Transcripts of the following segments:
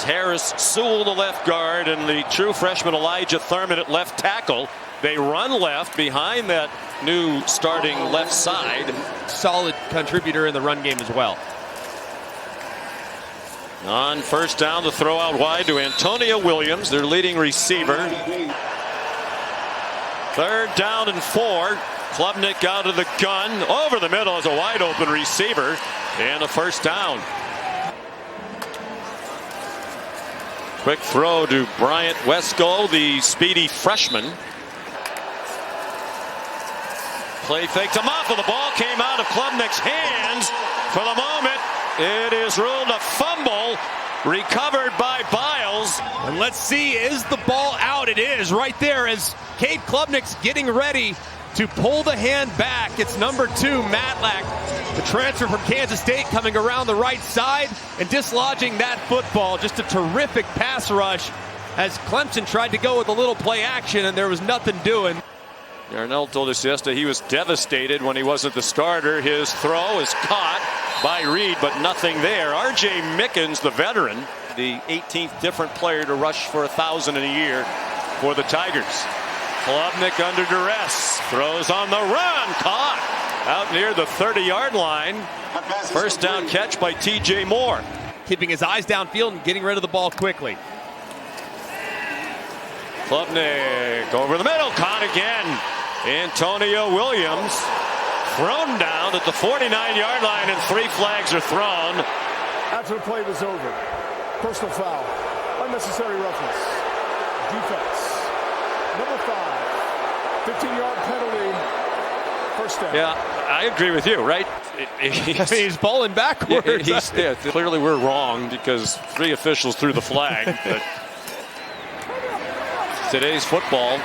Harris Sewell, the left guard, and the true freshman Elijah Thurman at left tackle. They run left behind that new starting left side. Solid contributor in the run game as well. On first down, the throw out wide to Antonio Williams, their leading receiver. Third down and 4. Klubnik out of the gun. Over the middle is a wide open receiver. And a first down. Quick throw to Bryant Wesco, the speedy freshman. Play fake to Moffa. The ball came out of Klubnik's hands. For the moment, it is ruled a fumble. Recovered by Biles. And let's see, is the ball out? It is right there as Cade Klubnik's getting ready to pull the hand back. It's number 2, Matlack, the transfer from Kansas State, coming around the right side and dislodging that football. Just a terrific pass rush as Clemson tried to go with a little play action and there was nothing doing. Yarnell told us yesterday he was devastated when he wasn't the starter. His throw is caught by Reid, but nothing there. R.J. Mickens, the veteran, the 18th different player to rush for 1,000 in a year for the Tigers. Klubnik under duress, throws on the run, caught out near the 30-yard line. First down catch by T.J. Moore. Keeping his eyes downfield and getting rid of the ball quickly. Klubnik over the middle, caught again. Antonio Williams thrown down at the 49-yard line, and 3 flags are thrown. After the play was over, personal foul, unnecessary roughness, defense, number 5, 15-yard penalty, first down. Yeah, I agree with you, right? He's bowling backwards. Clearly we're wrong because 3 officials threw the flag. But today's football,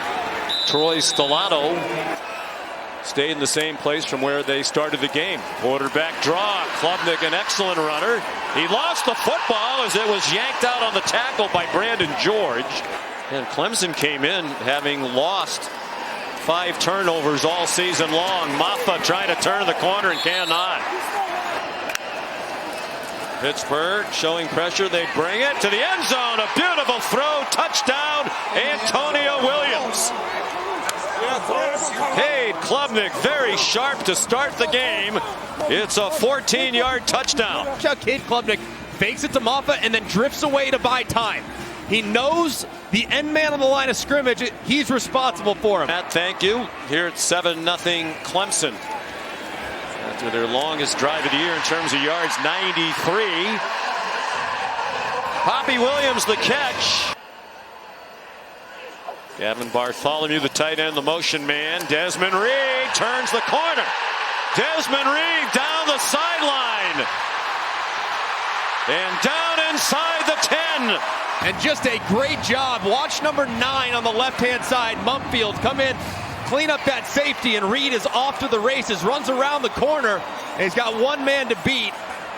Troy Stellato stayed in the same place from where they started the game. Quarterback draw. Klubnik, an excellent runner. He lost the football as it was yanked out on the tackle by Brandon George. And Clemson came in having lost 5 turnovers all season long. Moffa trying to turn the corner and cannot. Pittsburgh showing pressure. They bring it to the end zone. A beautiful throw. Touchdown, Antonio Williams. Cade Klubnik very sharp to start the game. It's a 14-yard touchdown. Watch how Cade Klubnik fakes it to Moffa and then drifts away to buy time. He knows the end man on the line of scrimmage. He's responsible for him. Matt, thank you. Here at 7-0 Clemson. After their longest drive of the year in terms of yards, 93. Poppy Williams the catch. Gavin Bartholomew, the tight end, the motion man. Desmond Reid turns the corner. Desmond Reid down the sideline. And down inside the 10. And just a great job. Watch number 9 on the left-hand side. Mumfield come in, clean up that safety, and Reid is off to the races. Runs around the corner, and he's got 1 man to beat.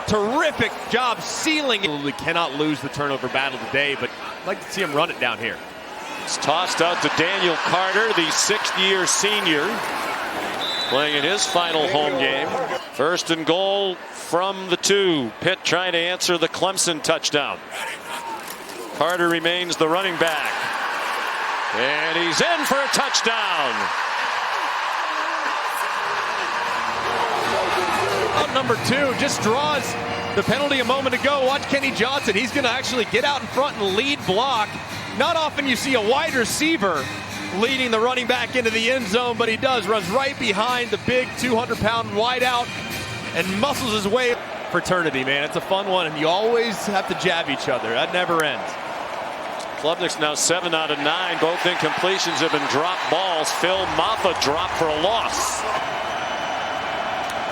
Terrific job sealing. Absolutely cannot lose the turnover battle today, but I'd like to see him run it down here. It's tossed out to Daniel Carter, the 6th-year senior, playing in his final home game. First and goal from the 2. Pitt trying to answer the Clemson touchdown. Carter remains the running back. And he's in for a touchdown. Number 2 just draws the penalty a moment ago. Watch Kenny Johnson. He's going to actually get out in front and lead block. Not often you see a wide receiver leading the running back into the end zone, but he does. Runs right behind the big 200-pound wideout and muscles his way. Fraternity, man. It's a fun one, and you always have to jab each other. That never ends. Klubnik's now 7 out of 9. Both incompletions have been drop balls. Phil Moffa dropped for a loss.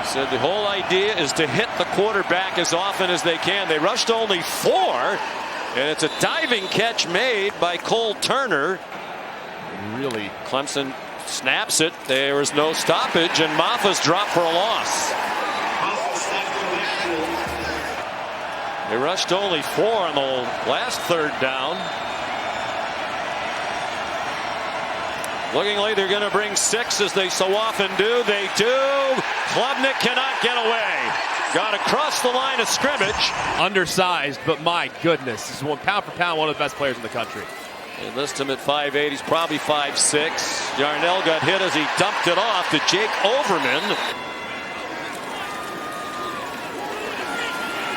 Said the whole idea is to hit the quarterback as often as they can. They rushed only 4, and it's a diving catch made by Cole Turner. Really, Clemson snaps it. There was no stoppage, and Moffa's dropped for a loss. They rushed only 4 on the last 3rd down. Looking like they're going to bring 6 as they so often do. They do. Klubnik cannot get away. got across the line of scrimmage. Undersized, but my goodness, this is one pound for pound, one of the best players in the country. They list him at 5'8", he's probably 5'6". Yarnell got hit as he dumped it off to Jake Overman.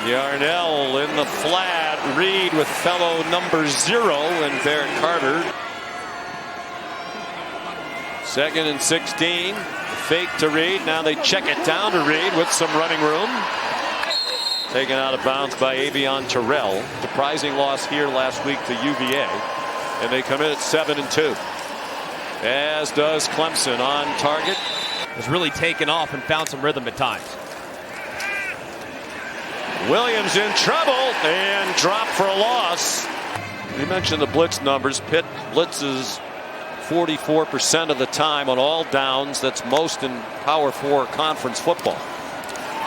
Yarnell in the flat. Reid with fellow number 0 and Barrett Carter. 2nd and 16. Fake to Reid. Now they check it down to Reid with some running room. Taken out of bounds by Avion Terrell. Surprising loss here last week to UVA. And they come in at 7-2. As does Clemson on target. Has really taken off and found some rhythm at times. Williams in trouble and dropped for a loss. You mentioned the blitz numbers. Pitt blitzes 44% of the time on all downs. That's most in Power 4 conference football.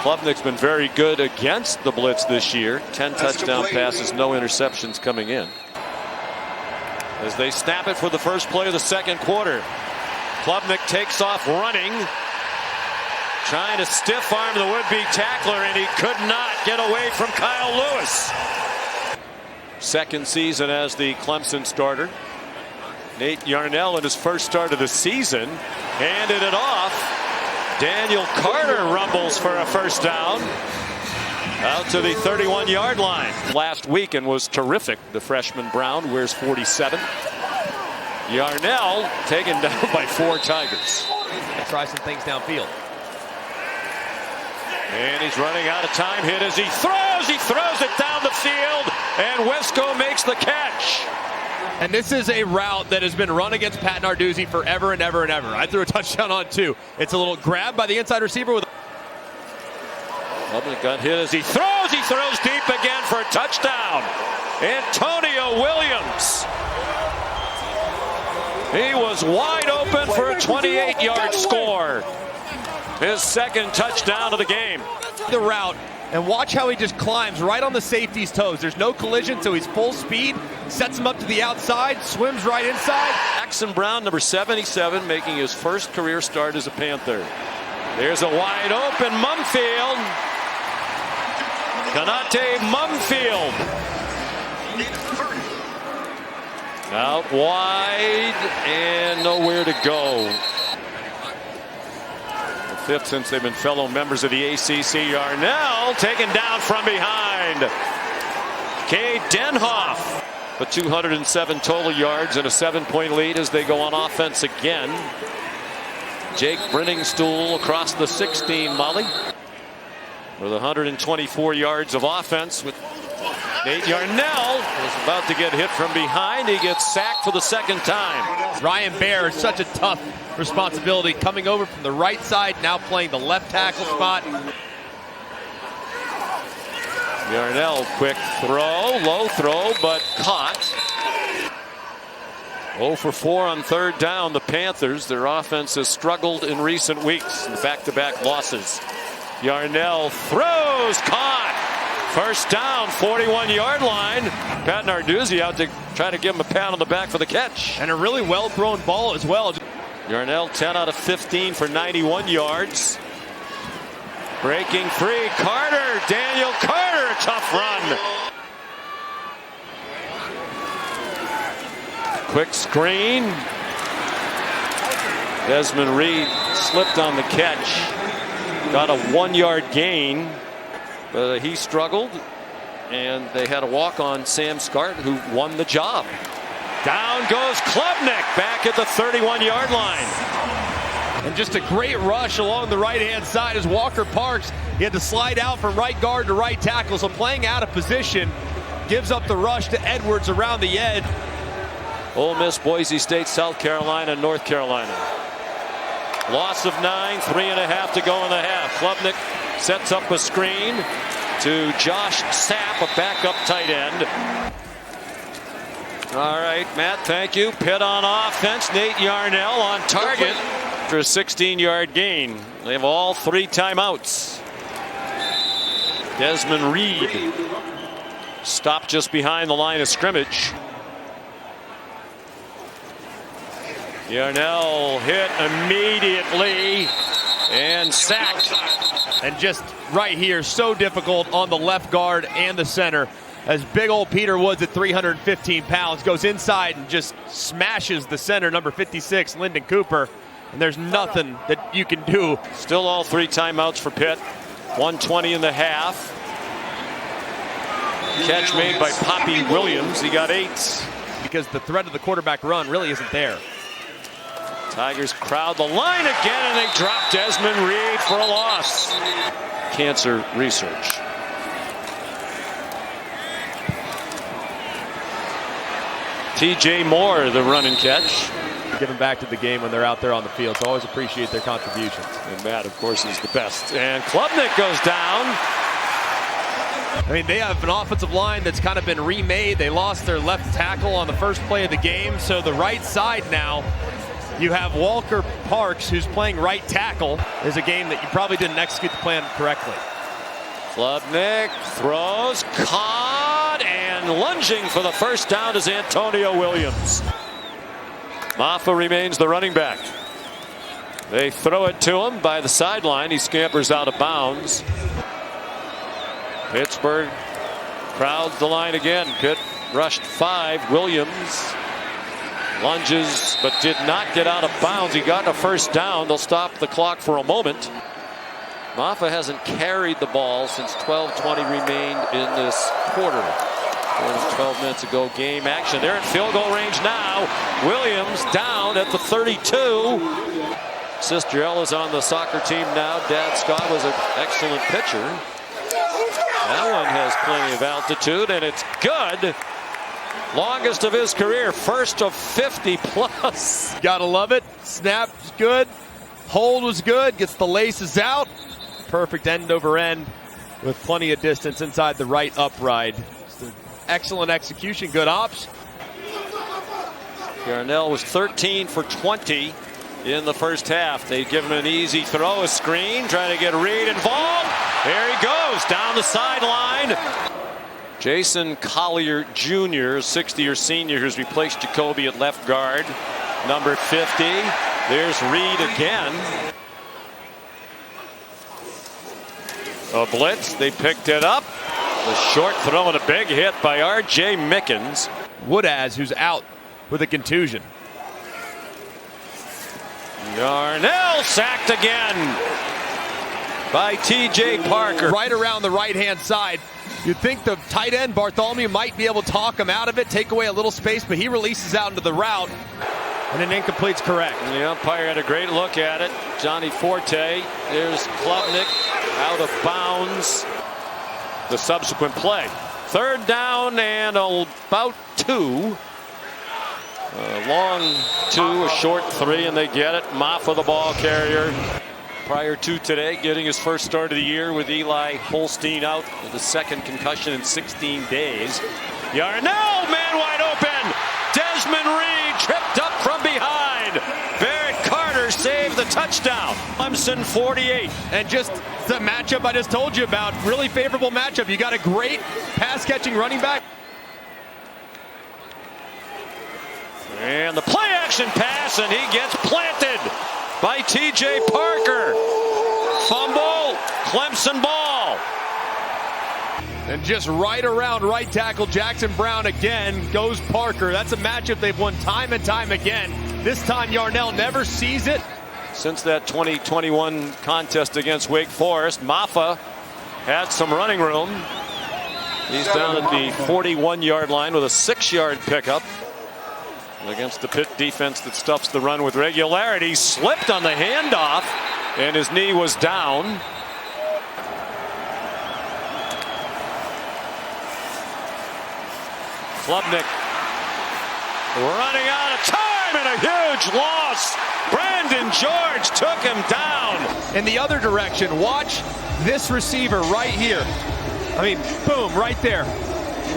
Klubnik's been very good against the blitz this year. 10 touchdown passes, no interceptions coming in. As they snap it for the first play of the second quarter. Klubnik takes off running. Trying to stiff arm the would-be tackler, and he could not get away from Kyle Lewis. Second season as the Clemson starter. Nate Yarnell in his first start of the season handed it off. Daniel Carter rumbles for a first down. Out to the 31-yard line. Last week and was terrific. The freshman Brown wears 47. Yarnell taken down by 4 Tigers. Try some things downfield. And he's running out of time. Hit as he throws. He throws it down the field. And Wesco makes the catch. And this is a route that has been run against Pat Narduzzi forever and ever and ever. I threw a touchdown on 2. It's a little grab by the inside receiver with. Klubnik got hit as he throws. He throws deep again for a touchdown. Antonio Williams. He was wide open for a 28-yard score. His second touchdown of the game. The route, and watch how he just climbs right on the safety's toes. There's no collision, so he's full speed. Sets him up to the outside, swims right inside. Jackson Brown, number 77, making his first career start as a Panther. There's a wide open Mumfield. Kanate Mumfield. Out wide and nowhere to go. The 5th since they've been fellow members of the ACC. Yarnell taken down from behind. Cade Denhoff. But 207 total yards and a 7-point lead as they go on offense again. Jake Brenningstool across the 16 Molly. With 124 yards of offense with Nate Yarnell is about to get hit from behind. He gets sacked for the second time. Ryan Baer is such a tough responsibility coming over from the right side, now playing the left tackle spot. Yarnell, quick throw, low throw, but caught. 0 for 4 on third down. The Panthers, their offense has struggled in recent weeks in back-to-back losses. Yarnell throws, caught. First down, 41-yard line. Pat Narduzzi out to try to give him a pat on the back for the catch. And a really well-thrown ball as well. Yarnell 10 out of 15 for 91 yards. Breaking free, Carter, Daniel Carter, tough run. Quick screen. Desmond Reid slipped on the catch. Got a 1-yard gain, but he struggled, and they had a walk-on Sam Scart who won the job. Down goes Klubnik back at the 31-yard line. And just a great rush along the right-hand side as Walker Parks. He had to slide out from right guard to right tackle, so playing out of position gives up the rush to Edwards around the edge. Ole Miss, Boise State, South Carolina, North Carolina. Loss of 9, 3.5 to go in the half. Klubnik sets up a screen to Josh Sapp, a backup tight end. All right, Matt, thank you. Pitt on offense. Nate Yarnell on target for a 16-yard gain. They have all 3 timeouts. Desmond Reid stopped just behind the line of scrimmage. Yarnell hit immediately and sacked. And just right here, so difficult on the left guard and the center. As big old Peter Woods at 315 pounds goes inside and just smashes the center, number 56, Lyndon Cooper. And there's nothing that you can do. Still all 3 timeouts for Pitt. 1:20 in the half. Catch made by Poppy Williams. He got 8. Because the threat of the quarterback run really isn't there. Tigers crowd the line again, and they drop Desmond Reid for a loss. Cancer research. TJ Moore, the run and catch. Giving back to the game when they're out there on the field, so always appreciate their contributions. And Matt, of course, is the best. And Klubnik goes down. I mean, they have an offensive line that's kind of been remade. They lost their left tackle on the first play of the game, so the right side now, you have Walker Parks, who's playing right tackle. Is a game that you probably didn't execute the plan correctly. Klubnik throws, caught, and lunging for the first down is Antonio Williams. Maffa remains the running back. They throw it to him by the sideline. He scampers out of bounds. Pittsburgh crowds the line again. Pitt rushed 5. Williams lunges but did not get out of bounds. He got a first down. They'll stop the clock for a moment. Maffa hasn't carried the ball since 12:20 remained in this quarter. More than 12 minutes ago, game action. They're in field goal range now. Williams down at the 32. Sister Ella's on the soccer team now. Dad Scott was an excellent pitcher. That one has plenty of altitude, and it's good. Longest of his career, first of 50 plus. Gotta love it. Snap was good. Hold was good. Gets the laces out. Perfect end over end with plenty of distance inside the right upright. Excellent execution, good ops. Yarnell was 13 for 20 in the first half. They give him an easy throw, a screen, trying to get Reid involved. There he goes, down the sideline. Jason Collier Jr., 60-year senior, who's replaced Jacoby at left guard. Number 50. There's Reid again. A blitz, they picked it up. The short throw and a big hit by R.J. Mickens. Woodaz, who's out with a contusion. Yarnell sacked again by T.J. Parker. Right around the right-hand side. You'd think the tight end, Bartholomew, might be able to talk him out of it, take away a little space, but he releases out into the route, and an incomplete's correct. And the umpire had a great look at it. Johnny Forte. There's Klubnik out of bounds. The subsequent play. 3rd down and about 2. A long 2, a short 3, and they get it. Maffa, the ball carrier. Prior to today, getting his first start of the year with Eli Holstein out with a 2nd concussion in 16 days. Yarnell, man wide open. Desmond Reid tripped up from behind. Barrett Carter saved the touchdown. Clemson 48. And just the matchup I just told you about, really favorable matchup. You got a great pass-catching running back. And the play-action pass, and he gets planted by T.J. Parker. Fumble, Clemson ball. And just right around right tackle Jackson Brown again goes Parker. That's a matchup they've won time and time again. This time Yarnell never sees it. Since that 2021 contest against Wake Forest, Maffa had some running room. He's down at the 41-yard line with a 6-yard pickup against the Pitt defense that stuffs the run with regularity. Slipped on the handoff, and his knee was down. Klubnik running out of time, and a huge loss. Brandon George took him down. In the other direction, watch this receiver right here. I mean, boom, right there.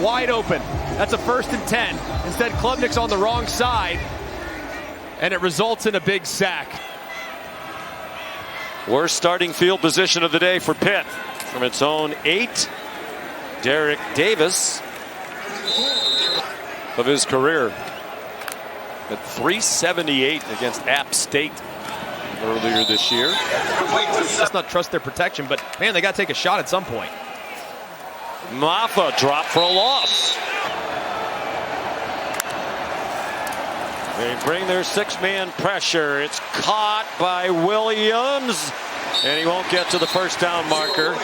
Wide open. That's a 1st and 10. Instead, Klubnik's on the wrong side, and it results in a big sack. Worst starting field position of the day for Pitt. From its own 8, Derek Davis of his career at 378 against App State. earlier this year. Let's not trust their protection, but man, they got to take a shot at some point. Maffa dropped for a loss. They bring their six-man pressure. It's caught by Williams, and he won't get to the first down marker.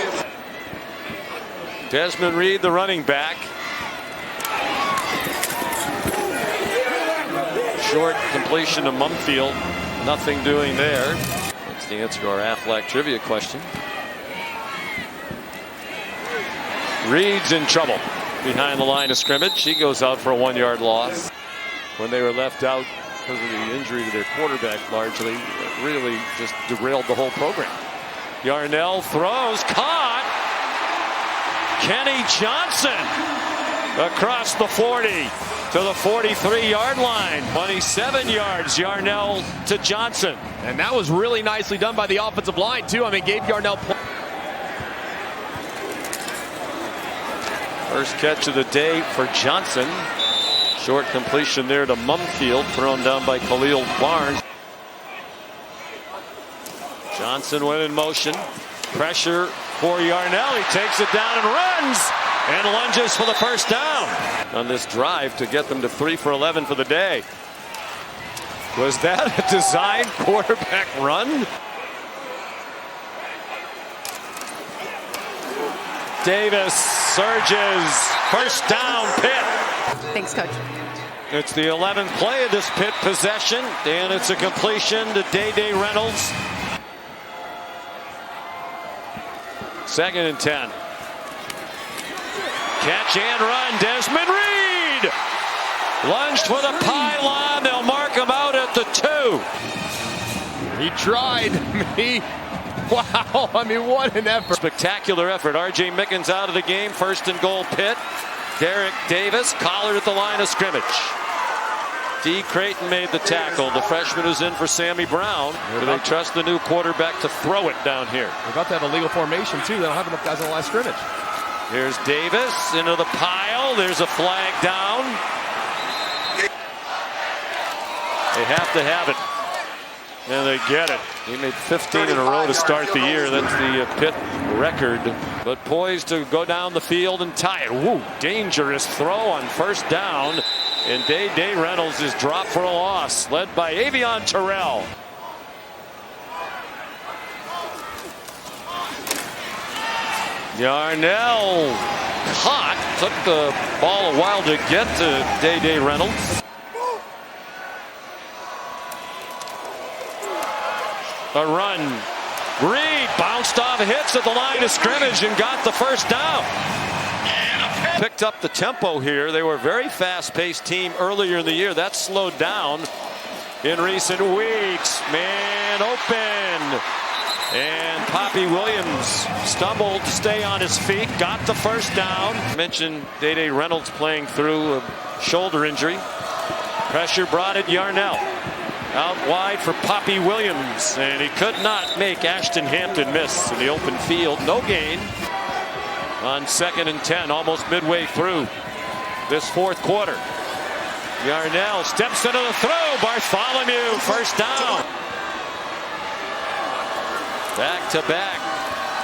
Desmond Reid, the running back. Short completion to Mumfield. Nothing doing there. That's the answer to our Aflac trivia question. Reid's in trouble behind the line of scrimmage. He goes out for a 1-yard loss. When they were left out because of the injury to their quarterback largely, it really just derailed the whole program. Yarnell throws, caught. Kenny Johnson across the 40 to the 43-yard line. 27 yards, Yarnell to Johnson. And that was really nicely done by the offensive line, too. I mean, gave Yarnell. First catch of the day for Johnson. Short completion there to Mumfield, thrown down by Khalil Barnes. Johnson went in motion. Pressure for Yarnell. He takes it down and runs and lunges for the first down on this drive to get them to 3 for 11 for the day. Was that a designed quarterback run? Davis surges. First down, Pitt. Thanks, Coach. It's the 11th play of this Pitt possession, and it's a completion to Day Reynolds. 2nd and 10. Catch and run, Desmond Reid! Lunged for the pylon, they'll mark him out at the 2. He tried. Wow, I mean, what an effort. Spectacular effort. R.J. Mickens out of the game. 1st and goal, Pitt. Derek Davis collared at the line of scrimmage. D. Creighton made the tackle. The freshman who's in for Sammy Brown. Do they trust the new quarterback to throw it down here? We're about to have a legal formation, too. They don't have enough guys on the line of scrimmage. Here's Davis into the pile. There's a flag down. They have to have it. And they get it. He made 15 in a row to start the year. That's the Pitt record. But poised to go down the field and tie it. Woo! Dangerous throw on first down. And Day Reynolds is dropped for a loss. Led by Avion Terrell. Yarnell caught. Took the ball a while to get to Day Reynolds. A run. Reid bounced off hits at the line of scrimmage and got the first down. Picked up the tempo here. They were a very fast-paced team earlier in the year. That slowed down in recent weeks. Man open. And Poppy Williams stumbled to stay on his feet. Got the first down. Mentioned Day Reynolds playing through a shoulder injury. Pressure brought it Yarnell. Out wide for Poppy Williams, and he could not make Ashton Hampton miss in the open field. No gain on 2nd and 10, almost midway through this 4th quarter. Yarnell steps into the throw. Bartholomew, first down. Back to back.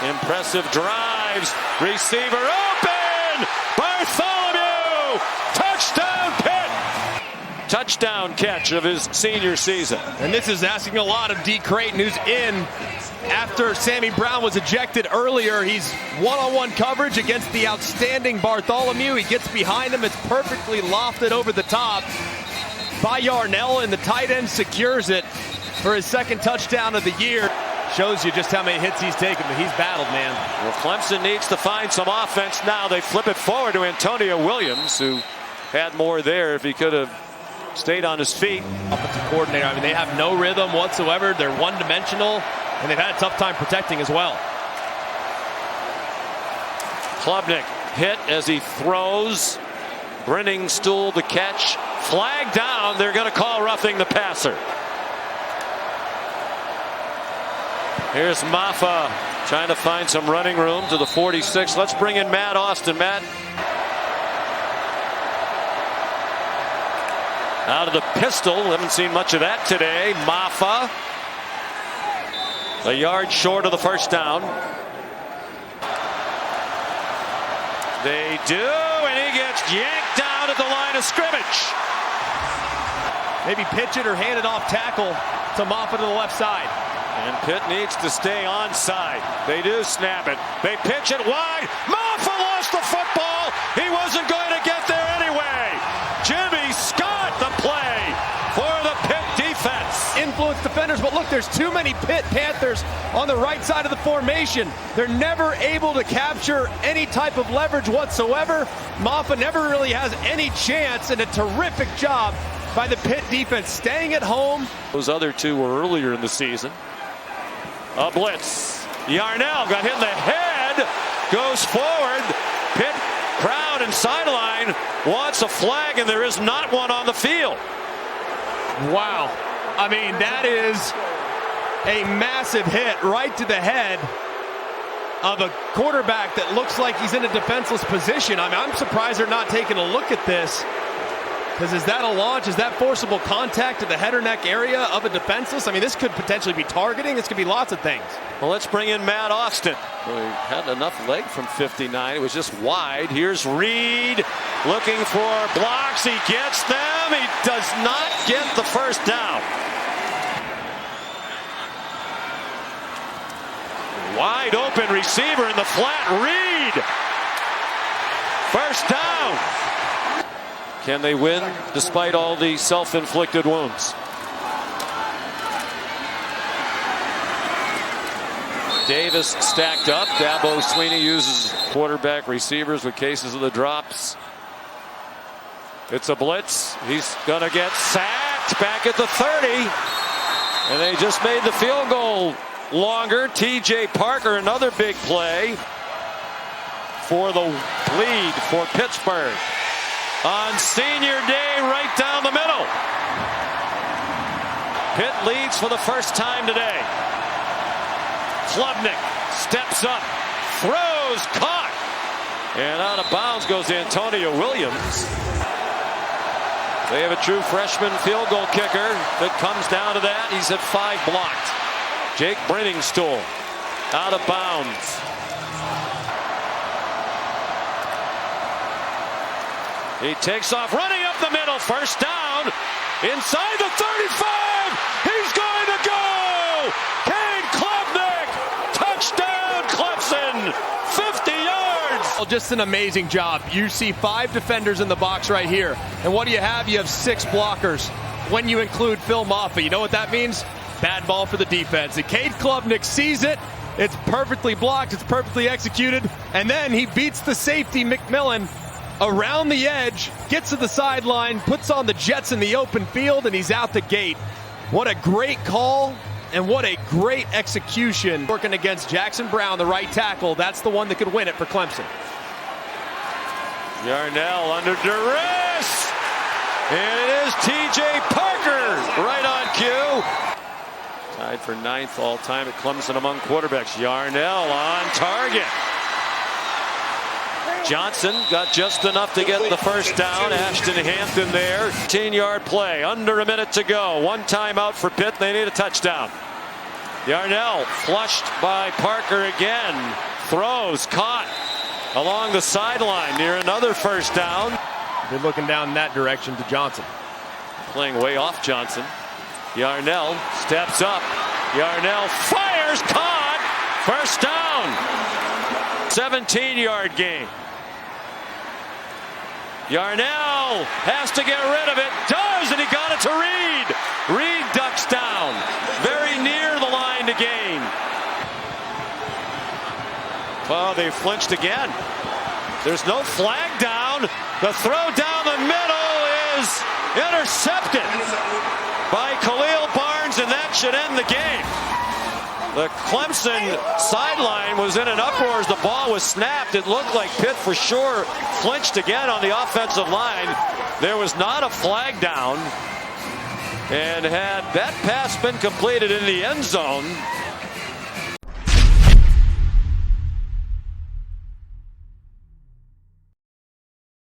Impressive drives. Receiver open. Bartholomew. Touchdown, Pitt. Touchdown catch of his senior season. And this is asking a lot of D. Creighton, who's in after Sammy Brown was ejected earlier. He's one-on-one coverage against the outstanding Bartholomew. He gets behind him. It's perfectly lofted over the top by Yarnell, and the tight end secures it for his 2nd touchdown of the year. Shows you just how many hits he's taken, but he's battled, man. Well, Clemson needs to find some offense now. They flip it forward to Antonio Williams, who had more there if he could have stayed on his feet. Offensive coordinator, I mean, they have no rhythm whatsoever. They're one-dimensional, and they've had a tough time protecting as well. Klubnik hit as he throws. Brenningstool the catch. Flag down. They're going to call roughing the passer. Here's Maffa trying to find some running room to the 46. Let's bring in Matt Austin. Matt. Out of the pistol. Haven't seen much of that today. Maffa A yard short of the first down. They do, and he gets yanked down at the line of scrimmage. Maybe pitch it or hand it off tackle to Moffitt to the left side. And Pitt needs to stay onside. They do snap it. They pitch it wide. Moffitt lost the football. He wasn't going to get there anyway. Jimmy Scott the play for the Pitt defense. Influence defenders, but look, there's too many Pitt Panthers on the right side of the formation. They're never able to capture any type of leverage whatsoever. Moffitt never really has any chance, and a terrific job by the Pitt defense staying at home. Those other two were earlier in the season. A blitz. Yarnell got hit in the head. Goes forward. Pitt crowd and sideline wants a flag, and there is not one on the field. Wow. I mean, that is a massive hit right to the head of a quarterback that looks like he's in a defenseless position. I mean, I'm surprised they're not taking a look at this. Because is that a launch? Is that forcible contact to the head or neck area of a defenseless? I mean, this could potentially be targeting. This could be lots of things. Well, let's bring in Matt Austin. Well, he had enough leg from 59. It was just wide. Here's Reid looking for blocks. He gets them. He does not get the first down. Wide open receiver in the flat. Reid. First down. Can they win despite all the self-inflicted wounds? Davis stacked up. Dabo Sweeney uses quarterback receivers with cases of the drops. It's a blitz. He's going to get sacked back at the 30. And they just made the field goal longer. T.J. Parker, another big play for the lead for Pittsburgh. On senior day, right down the middle. Pitt leads for the first time today. Klubnik steps up, throws, caught, and out of bounds goes Antonio Williams. They have a true freshman field goal kicker that comes down to that. He's at 5 blocked. Jake Brenningstool out of bounds. He takes off, running up the middle, first down, inside the 35, he's going to go! Cade Klubnik, touchdown Clemson, 50 yards! Well, just an amazing job. You see 5 defenders in the box right here, and what do you have? You have 6 blockers when you include Phil Moffitt. You know what that means? Bad ball for the defense. And Cade Klubnik sees it, it's perfectly blocked, it's perfectly executed, and then he beats the safety McMillan around the edge, gets to the sideline, puts on the Jets in the open field, and he's out the gate. What a great call, and what a great execution. Working against Jackson Brown, the right tackle. That's the one that could win it for Clemson. Yarnell under duress, and it is T.J. Parker right on cue. Tied for 9th all-time at Clemson among quarterbacks. Yarnell on target. Johnson got just enough to get the first down. Ashton Hampton there. 10-yard play. Under a minute to go. 1 timeout for Pitt. They need a touchdown. Yarnell flushed by Parker again. Throws. Caught along the sideline near another first down. They're looking down in that direction to Johnson. Playing way off Johnson. Yarnell steps up. Yarnell fires. Caught. First down. 17-yard gain. Yarnell has to get rid of it. Does, and he got it to Reid. Reid ducks down. Very near the line to gain. Oh, they flinched again. There's no flag down. The throw down the middle is intercepted by Khalil Barnes, and that should end the game. The Clemson sideline was in an uproar as the ball was snapped. It looked like Pitt for sure flinched again on the offensive line. There was not a flag down. And had that pass been completed in the end zone,